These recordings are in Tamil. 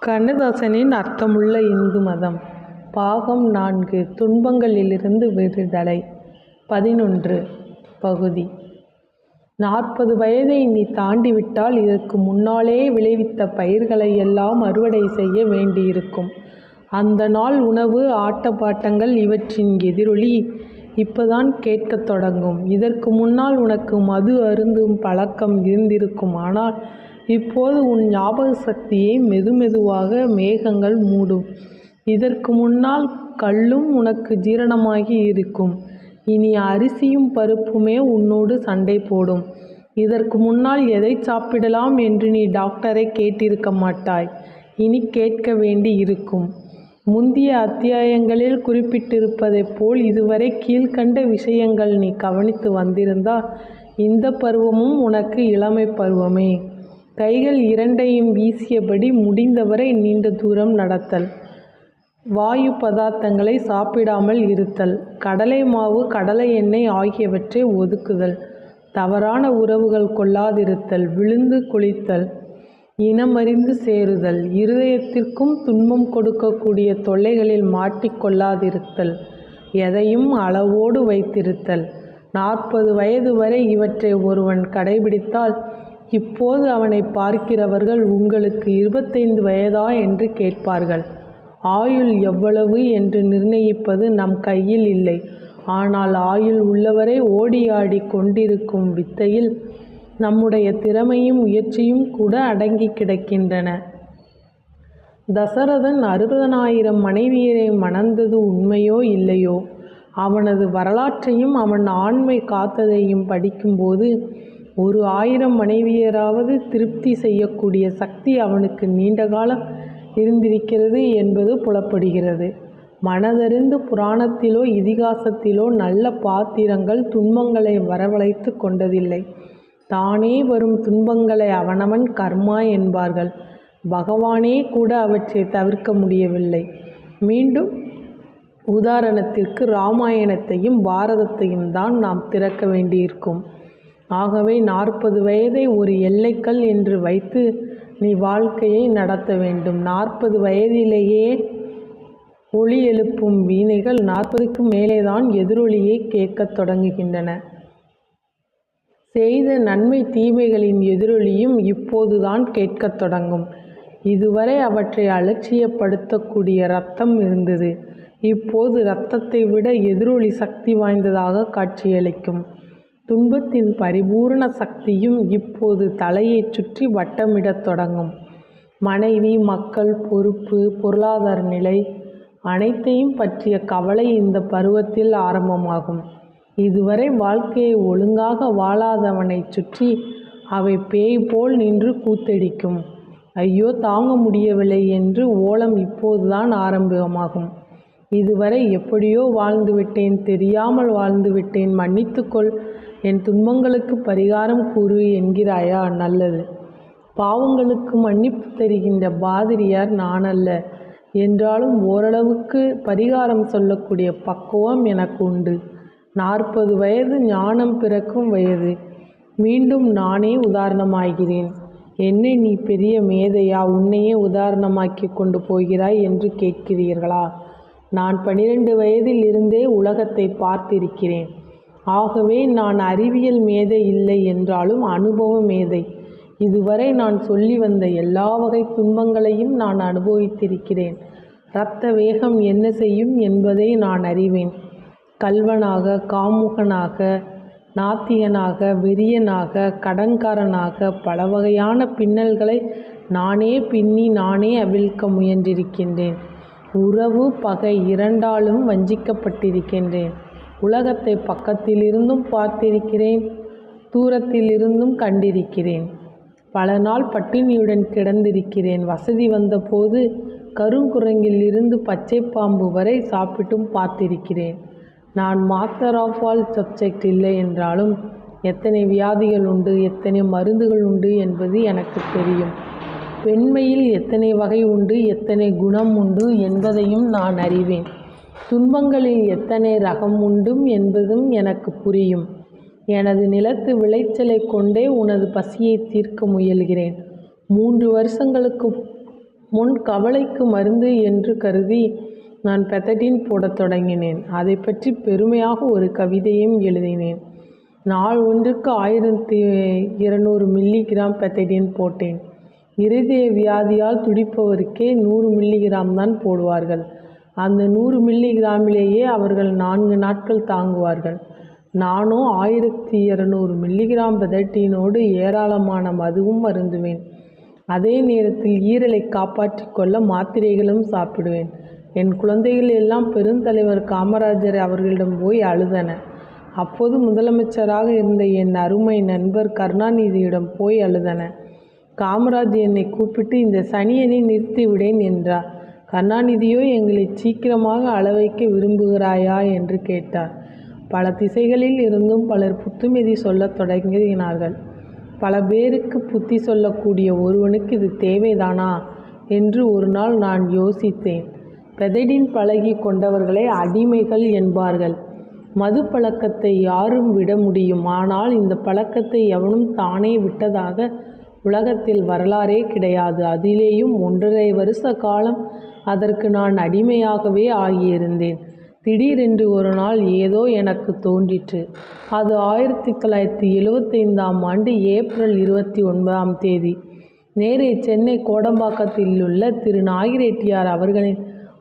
கண்ணதாசனின் அர்த்தமுள்ள இந்து மதம். பாகம் 4. துன்பங்களிலிருந்து விடுதலை. 11. பகுதி. 40 வயதை நீ தாண்டிவிட்டால் இதற்கு முன்னாலே விளைவித்த பயிர்களை எல்லாம் அறுவடை செய்ய வேண்டியிருக்கும். அந்த நாள் உணவு, ஆட்டப்பாட்டங்கள் இவற்றின் எதிரொலி இப்பதான் கேட்கத் தொடங்கும். இதற்கு முன்னால் உனக்கு மது அருந்தும் பழக்கம் இருந்திருக்கும். ஆனால் இப்போது உன் ஞாபக சக்தியை மெதுமெதுவாக மேகங்கள் மூடும். இதற்கு முன்னால் கள்ளும் உனக்கு ஜீரணமாகி இருக்கும். இனி அரிசியும் பருப்புமே உன்னோடு சண்டை போடும். இதற்கு முன்னால் எதை சாப்பிடலாம் என்று நீ டாக்டரை கேட்டிருக்க மாட்டாய். இனி கேட்க வேண்டி இருக்கும். முந்திய அத்தியாயங்களில் குறிப்பிட்டிருப்பதைப் போல் இதுவரை கீழ்கண்ட விஷயங்கள் நீ கவனித்து வந்திருந்தால் இந்த பருவமும் உனக்கு இளமை பருவமே. கைகள் இரண்டையும் வீசியபடி முடிந்தவரை நீண்ட தூரம் நடத்தல், வாயு பதார்த்தங்களை சாப்பிடாமல் இருத்தல், கடலை மாவு, கடலை எண்ணெய் ஆகியவற்றை ஒதுக்குதல், தவறான உறவுகள் கொள்ளாதிருத்தல், விழுந்து குளித்தல், இனமறிந்து சேருதல், இருதயத்திற்கும் துன்பம் கொடுக்கக்கூடிய தொல்லைகளில் மாட்டிக்கொள்ளாதிருத்தல், எதையும் அளவோடு வைத்திருத்தல். 40 வயது வரை இவற்றை ஒருவன் கடைபிடித்தால் இப்போது அவனை பார்க்கிறவர்கள் உங்களுக்கு 25 வயதா என்று கேட்பார்கள். ஆயுள் எவ்வளவு என்று நிர்ணயிப்பது நம் கையில் இல்லை. ஆனால் ஆயுள் உள்ளவரை ஓடி ஆடி கொண்டிருக்கும் வித்தையில் நம்முடைய திறமையும் முயற்சியும் கூட அடங்கி கிடக்கின்றன. தசரதன் 60,000 மனைவியரை மணந்தது உண்மையோ இல்லையோ, அவனது வரலாற்றையும் அவன் ஆண்மை காத்ததையும் படிக்கும்போது 1,000 மனைவியராவது திருப்தி செய்யக்கூடிய சக்தி அவனுக்கு நீண்ட காலம் இருந்திருக்கிறது என்பது புலப்படுகிறது. மனதறிந்து புராணத்திலோ இதிகாசத்திலோ நல்ல பாத்திரங்கள் துன்பங்களை வரவழைத்து கொண்டதில்லை. தானே வரும் துன்பங்களை அவனவன் கர்மா என்பார்கள். பகவானே கூட அவற்றை தவிர்க்க முடியவில்லை. மீண்டும் உதாரணத்திற்கு இராமாயணத்தையும் பாரதத்தையும் தான் நாம் திறக்க வேண்டியிருக்கும். ஆகவே 40 வயதை ஒரு எல்லைக்கல் என்று வைத்து நீ வாழ்க்கையை நடத்த வேண்டும். 40 வயதிலேயே ஒளி எழுப்பும் வீணைகள் 40க்கு மேலேதான் எதிரொலியை கேட்கத் தொடங்குகின்றன. செய்த நன்மை தீமைகளின் எதிரொலியும் இப்போதுதான் கேட்கத் தொடங்கும். இதுவரை அவற்றை அலட்சியப்படுத்தக்கூடிய இரத்தம் இருந்தது. இப்போது இரத்தத்தை விட எதிரொலி சக்தி வாய்ந்ததாக காட்சியளிக்கும். துன்பத்தின் பரிபூரண சக்தியும் இப்போது தலையை சுற்றி வட்டமிடத் தொடங்கும். மனைவி, மக்கள், பொறுப்பு, பொருளாதார நிலை அனைத்தையும் பற்றிய கவலை இந்த பருவத்தில் ஆரம்பமாகும். இதுவரை வாழ்க்கையை ஒழுங்காக வாழாதவனை சுற்றி அவை பேய் போல் நின்று கூத்தடிக்கும். ஐயோ தாங்க முடியவில்லை என்று ஓலம் இப்போதுதான் ஆரம்பமாகும். இதுவரை எப்படியோ வாழ்ந்துவிட்டேன், தெரியாமல் வாழ்ந்துவிட்டேன், மன்னித்துக்கொள், என் துன்பங்களுக்கு பரிகாரம் கூறு என்கிறாயா? நல்லது. பாவங்களுக்கு மன்னிப்பு தருகின்ற பாதிரியார் நான் அல்ல. என்றாலும் ஓரளவுக்கு பரிகாரம் சொல்லக்கூடிய பக்குவம் எனக்கு உண்டு. 40 வயது ஞானம் பிறக்கும் வயது. மீண்டும் நானே உதாரணமாகிறேன். என்னை நீ பெரிய மேதையா, உன்னையே உதாரணமாக்கி கொண்டு போகிறாய் என்று கேட்கிறீர்களா? நான் 12 வயதில் இருந்தே உலகத்தை பார்த்திருக்கிறேன். ஆகவே நான் அறிவியல் மேதை இல்லை என்றாலும் அனுபவ மேதை. இதுவரை நான் சொல்லி வந்த எல்லா வகை துன்பங்களையும் நான் அனுபவித்திருக்கிறேன். இரத்த வேகம் என்ன செய்யும் என்பதை நான் அறிவேன். கள்வனாக, காமுகனாக, நாத்திகனாக, வெறியனாக, கடன்காரனாக பல வகையான பின்னல்களை நானே பின்னி நானே அவிழ்க்க முயன்றிருக்கின்றேன். உறவு, பகை இரண்டாலும் வஞ்சிக்கப்பட்டிருக்கின்றேன். உலகத்தை பக்கத்திலிருந்தும் பார்த்திருக்கிறேன், தூரத்திலிருந்தும் கண்டிருக்கிறேன். பல நாள் பட்டினியுடன் கிடந்திருக்கிறேன். வசதி வந்தபோது கருங்குரங்கில் இருந்து பச்சை பாம்பு வரை சாப்பிட்டும் பார்த்திருக்கிறேன். நான் மாஸ்டர் ஆஃப் ஆல் சப்ஜெக்ட் இல்லை என்றாலும் எத்தனை வியாதிகள் உண்டு, எத்தனை மருந்துகள் உண்டு என்பது எனக்கு தெரியும். பெண்மையில் எத்தனை வகை உண்டு, எத்தனை குணம் உண்டு என்பதையும் நான் அறிவேன். துன்பங்களில் எத்தனை ரகம் உண்டும் என்பதும் எனக்கு புரியும். எனது நிலத்து விளைச்சலை கொண்டே உனது பசியை தீர்க்க முயல்கிறேன். 3 வருஷங்களுக்கு முன் கவலைக்கு மருந்து என்று கருதி நான் பெத்தடின் போடத் தொடங்கினேன். அதை பற்றி பெருமையாக ஒரு கவிதையும் எழுதினேன். நாள் ஒன்றுக்கு 1200 மில்லிகிராம் பெத்தடின் போட்டேன். இருதய வியாதியால் துடிப்பவருக்கே 100 மில்லிகிராம் தான் போடுவார்கள். அந்த 100 மில்லிகிராமிலேயே அவர்கள் 4 நாட்கள் தாங்குவார்கள். நானோ 1200 மில்லிகிராம் பெத்தடினோடு ஏராளமான மதுவும் அருந்துவேன். அதே நேரத்தில் ஈரலை காப்பாற்றிக் கொள்ள மாத்திரைகளும் சாப்பிடுவேன். என் குழந்தைகள் எல்லாம் பெருந்தலைவர் காமராஜர் அவர்களிடம் போய் அழுதன. அப்போது முதலமைச்சராக இருந்த என் அருமை நண்பர் கருணாநிதியிடம் போய் அழுதன. காமராஜ் என்னை கூப்பிட்டு இந்த சனியனை நிறுத்திவிடேன் என்றார். கருணாநிதியோ எங்களை சீக்கிரமாக அளவைக்க விரும்புகிறாயா என்று கேட்டார். பல திசைகளில் இருந்தும் பலர் புத்துமதி சொல்லத் தொடங்கினார்கள். பல பேருக்கு புத்தி சொல்லக்கூடிய ஒருவனுக்கு இது தேவைதானா என்று ஒரு நாள் நான் யோசித்தேன். பெத்தடின் பழகி கொண்டவர்களை அடிமைகள் என்பார்கள். மது பழக்கத்தை யாரும் விட முடியும். ஆனால் இந்த பழக்கத்தை எவனும் தானே விட்டதாக உலகத்தில் வரலாறே கிடையாது. அதிலேயும் 1.5 வருஷ காலம் அதற்கு நான் அடிமையாகவே ஆகியிருந்தேன். திடீரென்று ஒரு நாள் ஏதோ எனக்கு தோன்றிற்று. அது 1975ஆம் ஆண்டு ஏப்ரல் 29ஆம் தேதி. நேரே சென்னை கோடம்பாக்கத்தில் உள்ள திரு நாகிரெட்டியார் அவர்களின்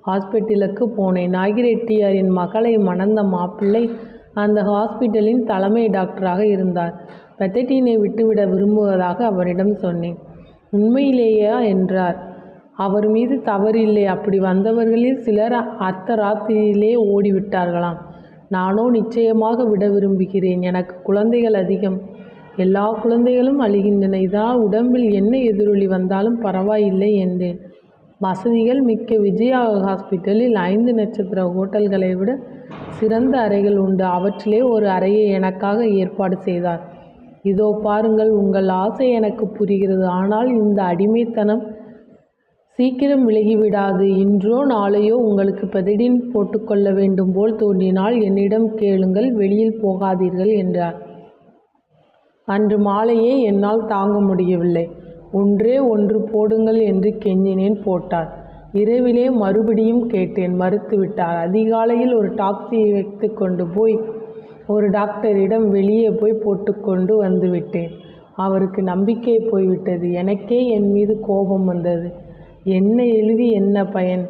ஹாஸ்பிட்டலுக்கு போனேன். நாகிரெட்டியாரின் மகளை மணந்த மாப்பிள்ளை அந்த ஹாஸ்பிட்டலின் தலைமை டாக்டராக இருந்தார். பெத்தடினை விட்டுவிட விரும்புவதாக அவரிடம் சொன்னேன். உண்மையிலேயா என்றார். அவர் மீது தவறில்லை. அப்படி வந்தவர்களில் சிலர் அர்த்தராத்திரியிலே ஓடிவிட்டார்களாம். நானோ நிச்சயமாக விட விரும்புகிறேன். எனக்கு குழந்தைகள் அதிகம். எல்லா குழந்தைகளும் அழுகின்றன. இதனால் உடம்பில் என்ன எதிரொலி வந்தாலும் பரவாயில்லை என்றேன். வசதிகள் மிக்க விஜயா ஹாஸ்பிட்டலில் 5 நட்சத்திர ஹோட்டல்களை விட சிறந்த அறைகள் உண்டு. அவற்றிலே ஒரு அறையை எனக்காக ஏற்பாடு செய்தார். இதோ பாருங்கள், உங்கள் ஆசை எனக்கு புரிகிறது. ஆனால் இந்த அடிமைத்தனம் சீக்கிரம் விலகிவிடாது. இன்றோ நாளையோ உங்களுக்கு பெத்தடின் போட்டுக்கொள்ள வேண்டும் போல் தோன்றினால் என்னிடம் கேளுங்கள், வெளியில் போகாதீர்கள் என்றார். அன்று மாலையே என்னால் தாங்க முடியவில்லை. ஒன்றே ஒன்று போடுங்கள் என்று கெஞ்சினேன். போட்டார். இரவிலே மறுபடியும் கேட்டேன். மறுத்துவிட்டார். அதிகாலையில் ஒரு டாக்ஸியை வைத்து கொண்டு போய் ஒரு டாக்டரிடம் வெளியே போய் போட்டுக்கொண்டு வந்துவிட்டேன். அவருக்கு நம்பிக்கை போய்விட்டது. எனக்கே என் மீது கோபம் வந்தது. என்ன எழுதி என்ன பயன்?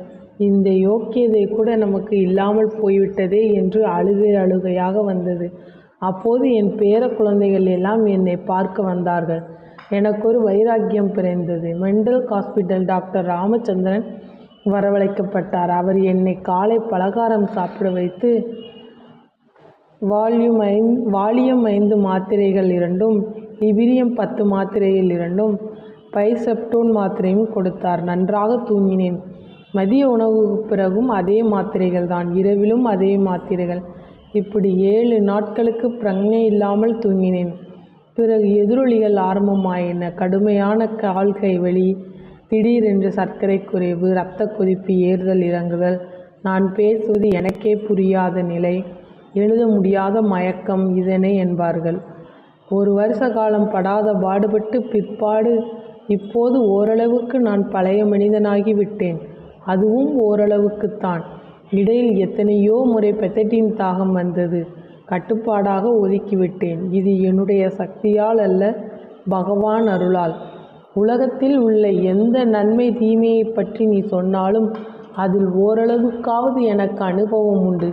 இந்த யோக்கியதை கூட நமக்கு இல்லாமல் போய்விட்டதே என்று அழுகையாக வந்தது. அப்போது என் பேர குழந்தைகள் எல்லாம் என்னை பார்க்க வந்தார்கள். எனக்கொரு வைராக்கியம் பிறந்தது. மெண்டல் ஹாஸ்பிட்டல் டாக்டர் ராமச்சந்திரன் வரவழைக்கப்பட்டார். அவர் என்னை காலை பலகாரம் சாப்பிட வைத்து வாலியம் 5 மாத்திரைகள் 2, லிபிரியம் 10 மாத்திரையில் 2, பைசெப்டோன் மாத்திரையும் கொடுத்தார். நன்றாக தூங்கினேன். மதிய உணவுக்கு பிறகும் அதே மாத்திரைகள் தான். இரவிலும் அதே மாத்திரைகள். இப்படி 7 நாட்களுக்கு பிரக்ஞை இல்லாமல் தூங்கினேன். பிறகு எதிரொலிகள் ஆரம்பமாயின. கடுமையான கால்கை வலி, திடீரென்று சர்க்கரை குறைவு, இரத்த கொதிப்பு ஏறுதல் இறங்குதல், நான் பேசுவது எனக்கே புரியாத நிலை, எழுத முடியாத மயக்கம். இதனை என்பார்கள். 1 வருஷ காலம் படாத பாடுபட்டு பிற்பாடு இப்போது ஓரளவுக்கு நான் பழைய மனிதனாகி விட்டேன். அதுவும் ஓரளவுக்குத்தான். இடையில் எத்தனையோ முறை பெத்தடின் தாகம் வந்தது. கட்டுப்பாடாக ஒதுக்கிவிட்டேன். இது என்னுடைய சக்தியால் அல்ல, பகவான் அருளால். உலகத்தில் உள்ள எந்த நன்மை தீமையை பற்றி நீ சொன்னாலும் அதில் ஓரளவுக்காவது எனக்கு அனுபவம் உண்டு.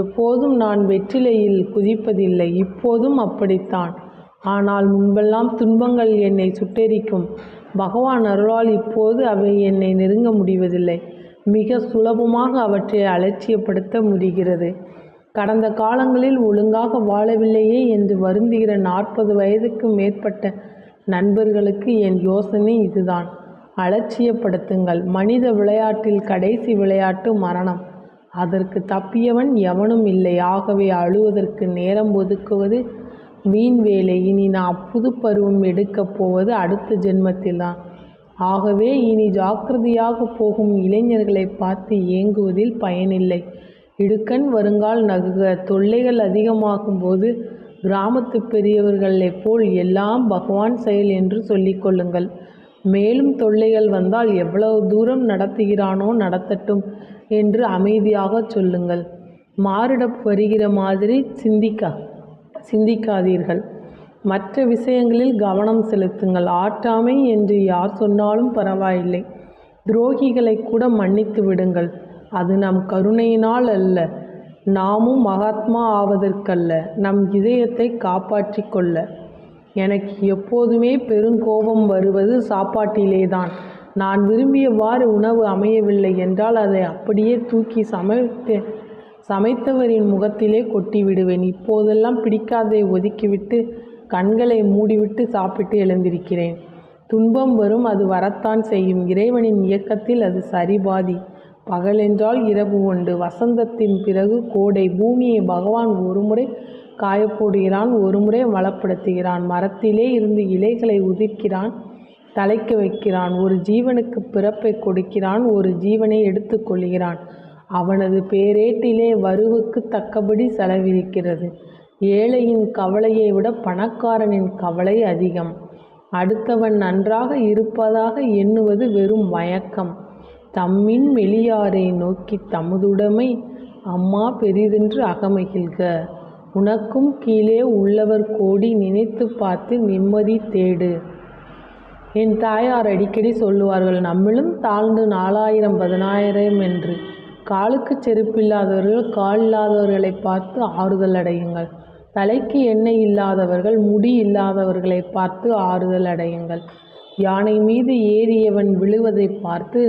எப்போதும் நான் வெற்றிலையில் குதிப்பதில்லை. இப்போதும் அப்படித்தான். ஆனால் முன்பெல்லாம் துன்பங்கள் என்னை சுட்டெரிக்கும். பகவான் அருளால் இப்போது அவை என்னை நெருங்க முடிவதில்லை. மிக சுலபமாக அவற்றை அலட்சியப்படுத்த முடிகிறது. கடந்த காலங்களில் ஒழுங்காக வாழவில்லையே என்று வருந்துகிற 40 வயதுக்கு மேற்பட்ட நண்பர்களுக்கு என் யோசனை இதுதான். அலட்சியப்படுத்துங்கள். மனித விளையாட்டில் கடைசி விளையாட்டு மரணம். அதற்கு தப்பியவன் எவனும் இல்லை. ஆகவே அழுவதற்கு நேரம் ஒதுக்குவது வீண் வேலை. இனி நான் புது பருவம் எடுக்கப் போவது அடுத்த ஜென்மத்தில்தான். ஆகவே இனி ஜாக்கிரதையாக போகும் இளைஞர்களை பார்த்து ஏங்குவதில் பயனில்லை. இடுக்கண் வருங்கால் நகுக. தொல்லைகள் அதிகமாகும் போது கிராமத்து பெரியவர்களைப் போல் எல்லாம் பகவான் செயல் என்று சொல்லிக்கொள்ளுங்கள். மேலும் தொல்லைகள் வந்தால் எவ்வளவு தூரம் நடத்துகிறானோ நடத்தட்டும் என்று அமைதியாகச் சொல்லுங்கள். மாரடைப்பு வருகிற மாதிரி சிந்திக்காதீர்கள். மற்ற விஷயங்களில் கவனம் செலுத்துங்கள். ஆற்றாமை என்று யார் சொன்னாலும் பரவாயில்லை. துரோகிகளை கூட மன்னித்து விடுங்கள். அது நம் கருணையினால் அல்ல, நாமும் மகாத்மா ஆவதற்கல்ல, நம் இதயத்தை காப்பாற்றி கொள்ள. எனக்கு எப்போதுமே பெருங்கோபம் வருவது சாப்பாட்டிலேதான். நான் விரும்பியவாறு உணவு அமையவில்லை என்றால் அதை அப்படியே தூக்கி சமைத்தவரின் முகத்திலே கொட்டிவிடுவேன். இப்போதெல்லாம் பிடிக்காததை ஒதுக்கிவிட்டு கண்களை மூடிவிட்டு சாப்பிட்டு எழுந்திருக்கிறேன். துன்பம் வரும், அது வரத்தான் செய்யும். இறைவனின் இயக்கத்தில் அது சரிபாதி. பகலென்றால் இரவு உண்டு. வசந்தத்தின் பிறகு கோடை. பூமியை பகவான் ஒருமுறை காயப்போடுகிறான், ஒருமுறை வளப்படுத்துகிறான். மரத்திலே இருந்து இலைகளை உதிர்க்கிறான், தலைக்க வைக்கிறான். ஒரு ஜீவனுக்கு பிறப்பை கொடுக்கிறான், ஒரு ஜீவனை எடுத்து கொள்கிறான். அவனது பேரேட்டிலே வருவுக்கு தக்கபடி செலவிருக்கிறது. ஏழையின் கவலையை விட பணக்காரனின் கவலை அதிகம். அடுத்தவன் நன்றாக இருப்பதாக எண்ணுவது வெறும் மயக்கம். தம்மின் மெலியாரை நோக்கி தமதுடைமை அம்மா பெரிதென்று அகமகிழ்க. உனக்கும் கீழே உள்ளவர் கோடி, நினைத்து பார்த்து நிம்மதி தேடு. என் தாயார் அடிக்கடி சொல்லுவார்கள், நம்மளும் தாழ்ந்து 4000 10000 என்று. காலுக்கு செருப்பில்லாதவர்கள், கால் இல்லாதவர்களை பார்த்து ஆறுதல் அடையுங்கள். தலைக்கு எண்ணெய் இல்லாதவர்கள், முடி இல்லாதவர்களை பார்த்து ஆறுதல் அடையுங்கள். யானை மீது ஏறியவன் விழுவதை பார்த்து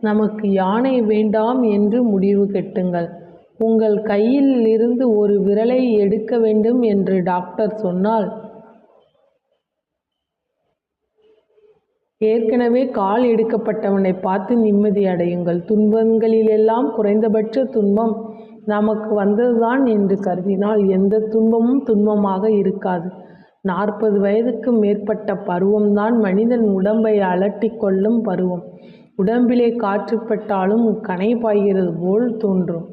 நமக்கு யானை வேண்டாம் என்று முடிவு கட்டுங்கள். உங்கள் கையில் இருந்து ஒரு விரலை எடுக்க வேண்டும் என்று டாக்டர் சொன்னால் ஏற்கனவே கால் எடுக்கப்பட்டவனை பார்த்து நிம்மதி அடையுங்கள். துன்பங்களிலெல்லாம் குறைந்தபட்ச துன்பம் நமக்கு வந்ததுதான் என்று கருதினால் எந்த துன்பமும் துன்பமாக இருக்காது. 40 வயதுக்கு மேற்பட்ட பருவம்தான் மனிதன் உடம்பை அலட்டி கொள்ளும் பருவம். உடம்பிலே காற்று பட்டாலும் கணை பாய்கிறது போல் தோன்றும்.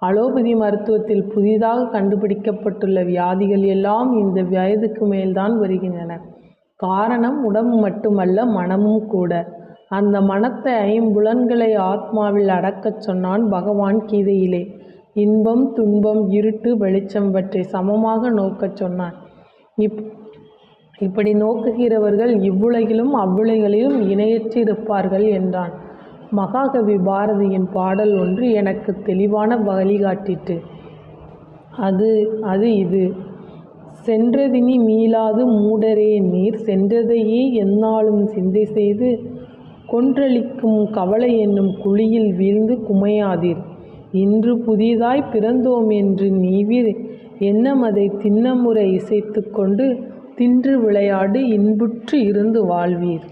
அலோபதி மருத்துவத்தில் புதிதாக கண்டுபிடிக்கப்பட்டுள்ள வியாதிகள் எல்லாம் இந்த வயதுக்கு மேல்தான் வருகின்றன. காரணம் உடம்பு மட்டுமல்ல, மனமும் கூட. அந்த மனத்தை 5 புலன்களை ஆத்மாவில் அடக்கச் சொன்னான் பகவான் கீதையிலே. இன்பம் துன்பம் இருட்டு வெளிச்சம் பற்றி சமமாக நோக்கச் சொன்னான். இப்படி நோக்குகிறவர்கள் இவ்வுலகிலும் அவ்வுலகிலும் இணையற்று இருப்பார்கள் என்றான். மகாகவி பாரதியின் பாடல் ஒன்று எனக்கு தெளிவான வழிகாட்டிற்று. அது இது: சென்றதினி மீளாது மூடரே நீர், சென்றதையே எந்நாளும் சிந்தை செய்து கொன்றளிக்கும் கவலை என்னும் குழியில் வீழ்ந்து குமையாதீர். இன்று புதிதாய் பிறந்தோம் என்று நீவீர், எண்ணமதை திண்ணமுறை இசைத்து கொண்டு தின்று விளையாடு இன்புற்று இருந்து வாழ்வீர்.